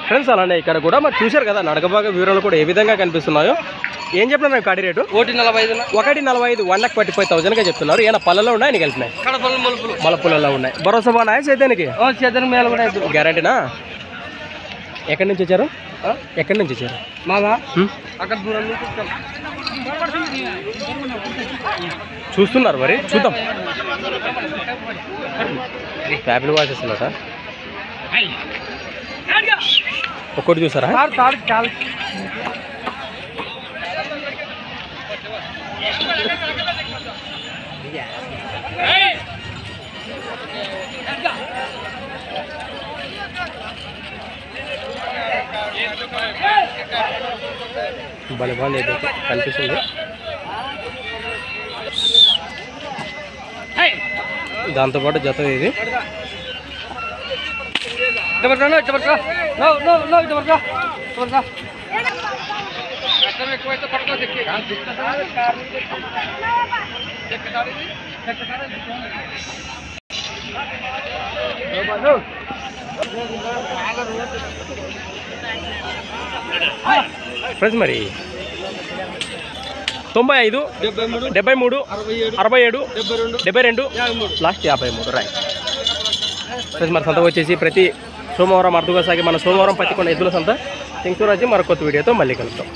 Friends అలానే ఇక్కడ కూడా మరి చూశారు కదా నడకబాగ వివరాలు కూడా ఏ విధంగా కనిపిస్తున్నాయో. ఏం చెప్తున్నారు కాడి రేటు? 1,45 1,45,000గా చెప్తున్నారు. ఏమైనా పళ్ళలో ఉన్నాయి నీకు వెళ్తున్నాయి? మలపులలో ఉన్నాయి. భరోసా బాగున్నాయా సేద్యానికి? గ్యారంటీనా? ఎక్కడి నుంచి వచ్చారు? ఎక్కడి నుంచి వచ్చారు? చూస్తున్నారు మరి చూద్దాం. ఫ్యామిలీ వాచెస్ ఉన్నాట ఒక్కటి చూసారా? భలే బాగుంది కనిపిస్తుంది. దాంతోపాటు జత ఇది. ఫ్రెండ్స్ మరి 95 73 67 72 లాస్ట్ 53 రైట్. ఫ్రెండ్స్ మరి సంత వచ్చేసి ప్రతి సోమవారం అర్థంగా సాగి మన సోమవారం పత్తికొండ ఎద్దుల సంత. Thanks for watching. మరొక కొత్త వీడియోతో మళ్ళీ కలుద్దాం.